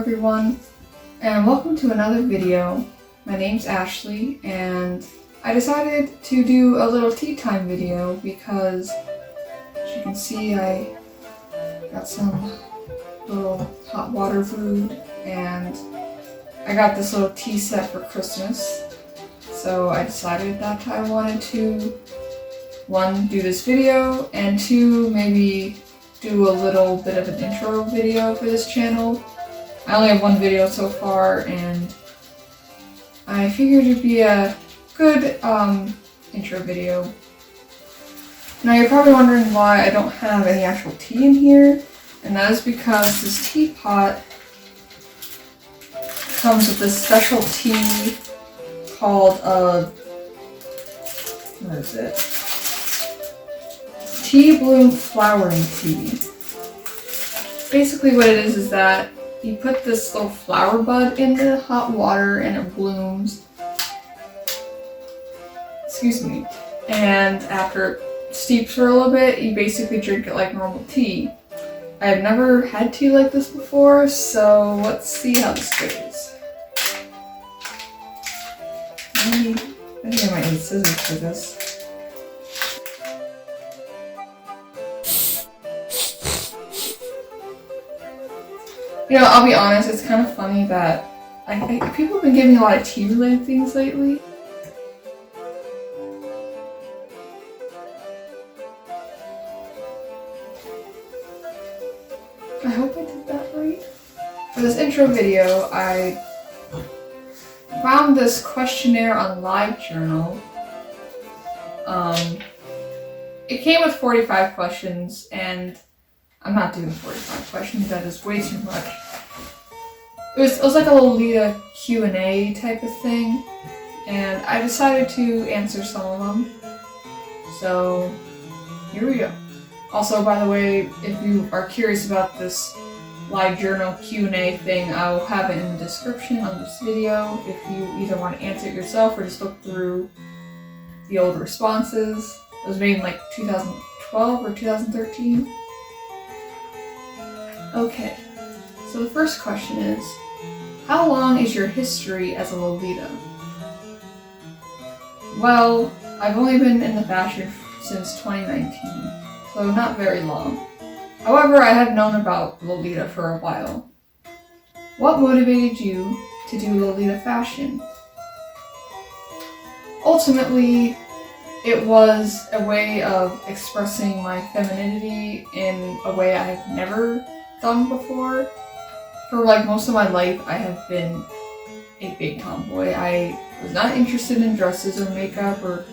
everyone, and welcome to another video. My name's Ashley, and I decided to do a little tea time video because, as you can see, I got some little hot water food, and I got this little tea set for Christmas. So I decided that I wanted to, one, do this video, and two, maybe do a little bit of an intro video for this channel. I only have one video so far, and I figured it'd be a good intro video. Now you're probably wondering why I don't have any actual tea in here, and that is because this teapot comes with this special tea called what is it? Teabloom flowering tea. Basically what it is that you put this little flower bud into hot water and it blooms. Excuse me. And after it steeps for a little bit, you basically drink it like normal tea. I have never had tea like this before, so let's see how this goes. I think I might need scissors for this. You know, I'll be honest, it's kind of funny that people have been giving me a lot of tea-related things lately. I hope I did that right. For this intro video, I found this questionnaire on Livejournal. It came with 45 questions, and I'm not doing 45 questions, that is way too much. It was like a Lolita Q&A type of thing, and I decided to answer some of them. So, here we go. Also, by the way, if you are curious about this Livejournal Q&A thing, I will have it in the description on this video if you either want to answer it yourself or just look through the old responses. It was made in like 2012 or 2013. Okay, so the first question is, how long is your history as a Lolita? Well, I've only been in the fashion since 2019, so not very long. However, I have known about Lolita for a while. What motivated you to do Lolita fashion? Ultimately, it was a way of expressing my femininity in a way I have never done before. For like most of my life, I have been a big tomboy. I was not interested in dresses or makeup or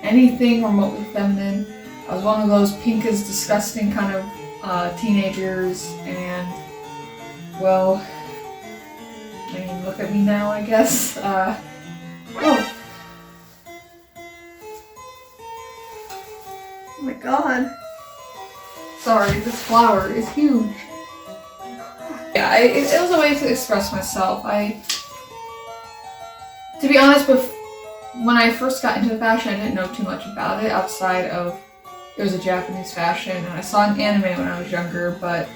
anything remotely feminine. I was one of those pink is disgusting kind of teenagers, and well, I mean, look at me now, I guess. Oh my god. Sorry, this flower is huge. Yeah, it was a way to express myself. To be honest, when I first got into fashion, I didn't know too much about it outside of it was a Japanese fashion, and I saw an anime when I was younger, but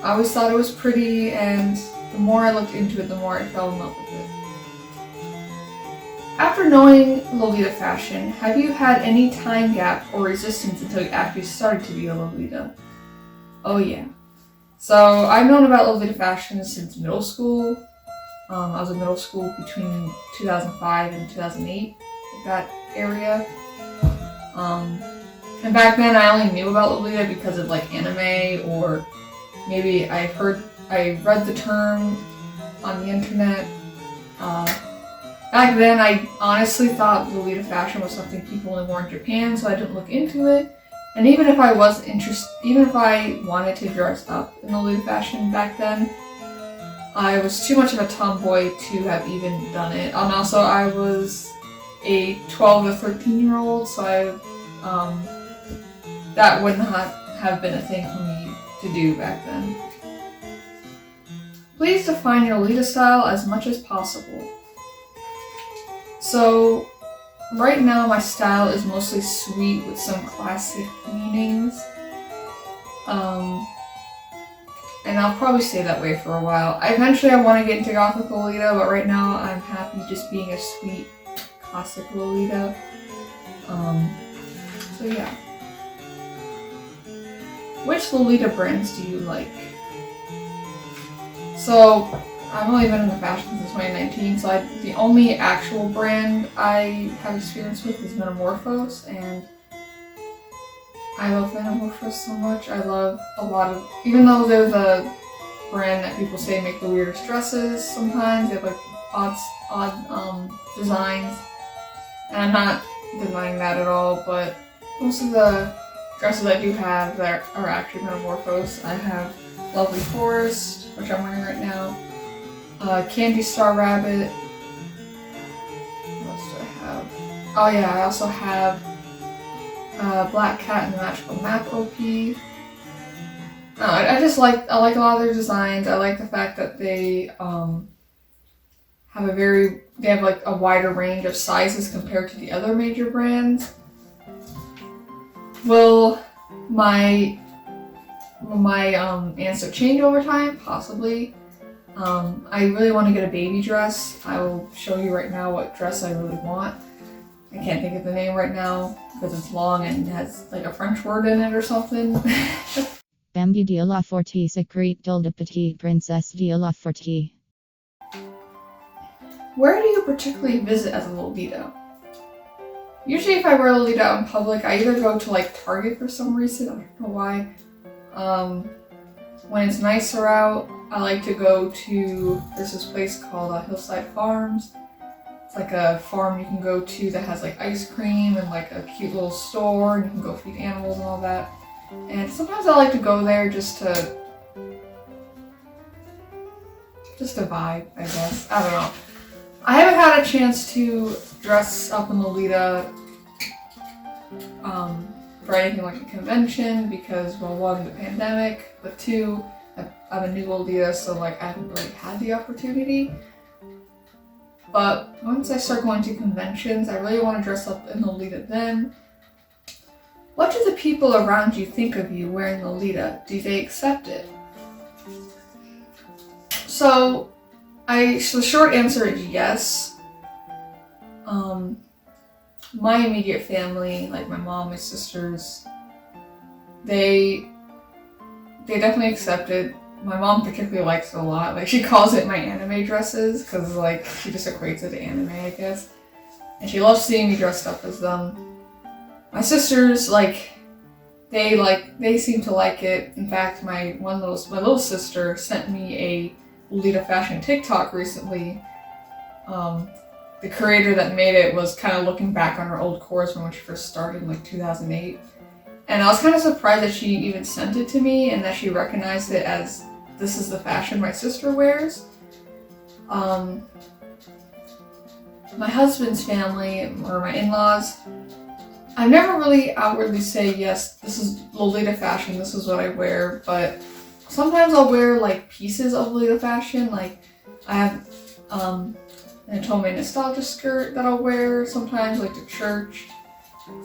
I always thought it was pretty, and the more I looked into it, the more I fell in love with it. After knowing Lolita fashion, have you had any time gap or resistance until you actually started to be a Lolita? Oh yeah. So I've known about Lolita fashion since middle school. I was in middle school between 2005 and 2008, that area. And back then I only knew about Lolita because of like anime, or maybe I read the term on the internet. Back then I honestly thought Lolita fashion was something people only wore in Japan, so I didn't look into it. And even if I wanted to dress up in Lolita fashion back then, I was too much of a tomboy to have even done it. And also I was a 12 or 13-year-old, so that would not have been a thing for me to do back then. Please define your Lolita style as much as possible. So, right now my style is mostly sweet with some classic leanings. and I'll probably stay that way for a while. Eventually I want to get into Gothic Lolita, but right now I'm happy just being a sweet classic Lolita. So yeah. Which Lolita brands do you like? So, I've only been in the fashion since 2019, so the only actual brand I have experience with is Metamorphose, and I love Metamorphose so much. I love a lot of, even though they're the brand that people say make the weirdest dresses sometimes, they have like odd designs, and I'm not denying that at all, but most of the dresses I do have that are actually Metamorphose. I have Lovely Forest, which I'm wearing right now, Candy Star Rabbit. What else do I have? Oh yeah, I also have Black Cat and the Magical Map OP. I like a lot of their designs. I like the fact that they have like a wider range of sizes compared to the other major brands. Will my answer change over time? Possibly. I really want to get a baby dress. I will show you right now what dress I really want. I can't think of the name right now because it's long and has like a French word in it or something. Bambi de la Forte Secrete de Petite Princesse de la Forte. Where do you particularly visit as a Lolita? Usually if I wear a Lolita out in public, I either go to like Target for some reason, I don't know why. When it's nicer out, I like to go to, there's this place called Hillside Farms. It's like a farm you can go to that has like ice cream and like a cute little store, and you can go feed animals and all that. And sometimes I like to go there just to vibe, I guess. I don't know. I haven't had a chance to dress up in Lolita for anything like a convention because, well, one, the pandemic, but two, I'm a new Lolita, so like I haven't really had the opportunity. But once I start going to conventions, I really want to dress up in Lolita then. What do the people around you think of you wearing Lolita? Do they accept it? So the short answer is yes. My immediate family, like my mom, my sisters, they definitely accept it. My mom particularly likes it a lot. Like, she calls it my anime dresses because like she just equates it to anime, I guess. And she loves seeing me dressed up as them. My sisters, they seem to like it. In fact, my little sister sent me a Lolita fashion TikTok recently. The creator that made it was kind of looking back on her old course when she first started in like 2008. And I was kind of surprised that she even sent it to me and that she recognized it as, this is the fashion my sister wears. My husband's family, or my in-laws, I never really outwardly say, yes, this is Lolita fashion, this is what I wear, but sometimes I'll wear like pieces of Lolita fashion. Like I have an Atome nostalgia skirt that I'll wear sometimes, like to church.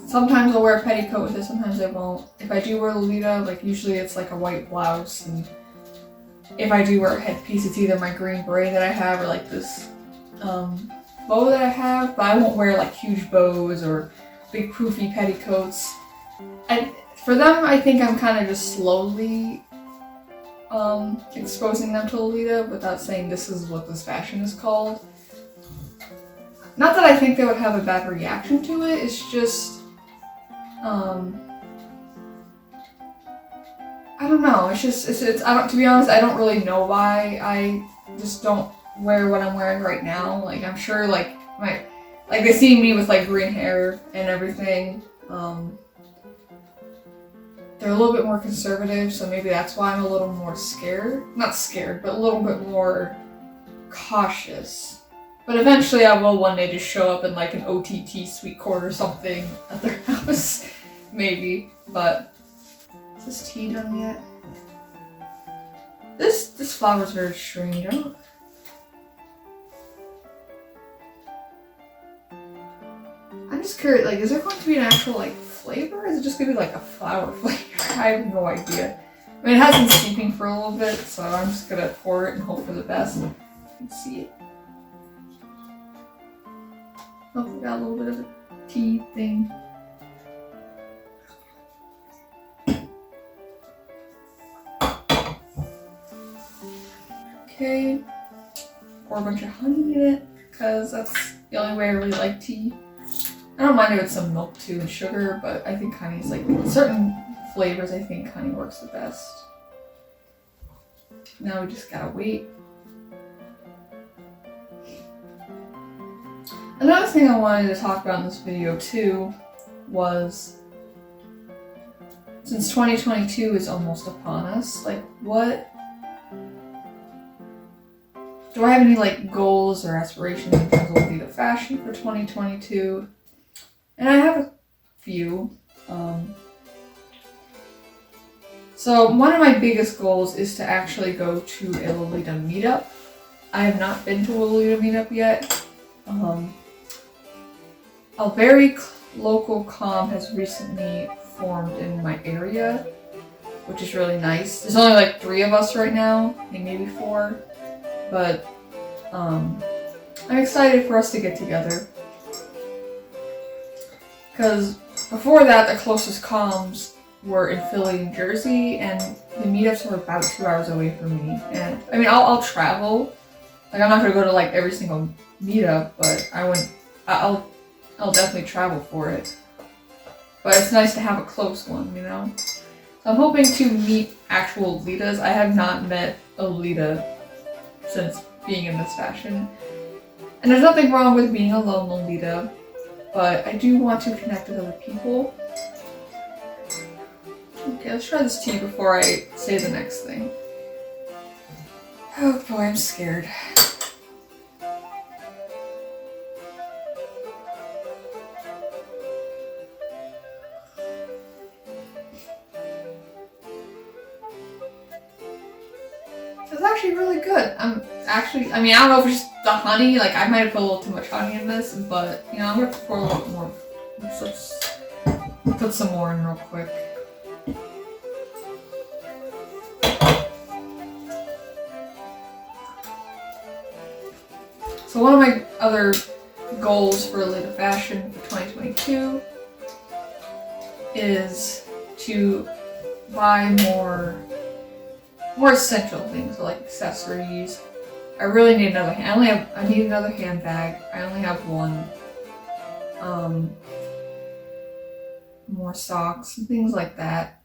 Sometimes I'll wear a petticoat with it, sometimes I won't. If I do wear Lolita, like usually it's like a white blouse, and if I do wear a headpiece, it's either my green beret that I have or like this bow that I have, but I won't wear like huge bows or big poofy petticoats. And for them, I think I'm kind of just slowly exposing them to Lolita without saying this is what this fashion is called. Not that I think they would have a bad reaction to it, it's just, I don't know, to be honest, I don't really know why. I just don't wear what I'm wearing right now. Like, I'm sure, they see me with, like, green hair and everything. They're a little bit more conservative, so maybe that's why I'm a little more scared. Not scared, but a little bit more cautious. But eventually I will one day just show up in like an OTT sweet corn or something at their house. Maybe. But is this tea done yet? This flower's very strange. I'm just curious, is there going to be an actual flavor? Or is it just gonna be like a flower flavor? I have no idea. I mean, it has been steeping for a little bit, so I'm just gonna pour it and hope for the best. You can see it. Hopefully got a little bit of a tea thing. Okay, pour a bunch of honey in it, because that's the only way I really like tea. I don't mind it with some milk too and sugar, but I think honey is like, certain flavors I think honey works the best. Now we just gotta wait. Another thing I wanted to talk about in this video too was, since 2022 is almost upon us, like do I have any like goals or aspirations in terms of Lolita fashion for 2022? And I have a few. So one of my biggest goals is to actually go to a Lolita meetup. I have not been to a Lolita meetup yet. A very local comm has recently formed in my area, which is really nice. There's only like 3 of us right now, maybe 4, but I'm excited for us to get together. Because before that, the closest comms were in Philly and Jersey, and the meetups were about 2 hours away from me. And I mean, I'll travel. Like, I'm not gonna go to like every single meetup, but I'll definitely travel for it. But it's nice to have a close one, you know? So I'm hoping to meet actual Lolitas. I have not met a Lolita since being in this fashion. And there's nothing wrong with being a lone Lolita, but I do want to connect with other people. Okay, let's try this tea before I say the next thing. Oh boy, I'm scared. It's actually really good. I mean, I don't know if it's just the honey, like I might have put a little too much honey in this, but you know, I'm gonna pour a little bit more. Let's put some more in real quick. So one of my other goals for Lolita fashion for 2022 is to buy more essential things, so like accessories. I really need another. I need another handbag. I only have one. More socks and things like that.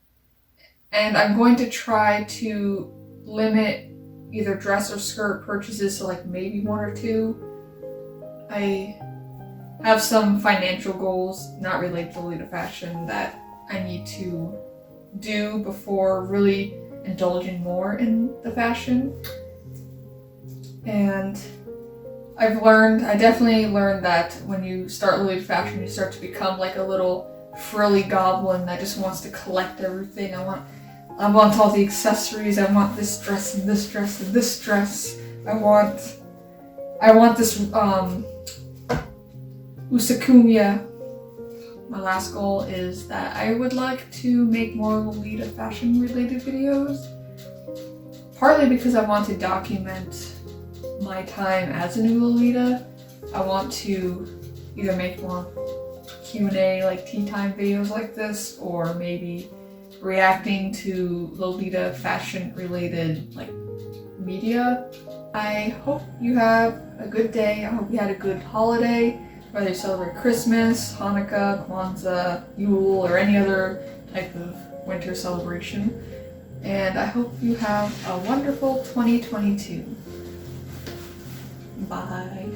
And I'm going to try to limit either dress or skirt purchases to like maybe 1 or 2. I have some financial goals not related to Lolita fashion that I need to do before really indulging more in the fashion. And I definitely learned that when you start Lolita fashion, you start to become like a little frilly goblin that just wants to collect everything. I want all the accessories. I want this dress and this dress and this dress. I want this usakumya. My last goal is that I would like to make more Lolita fashion related videos. Partly because I want to document my time as a new Lolita. I want to either make more Q&A like tea time videos like this, or maybe reacting to Lolita fashion related like media. I hope you have a good day. I hope you had a good holiday, whether you celebrate Christmas, Hanukkah, Kwanzaa, Yule, or any other type of winter celebration. And I hope you have a wonderful 2022. Bye.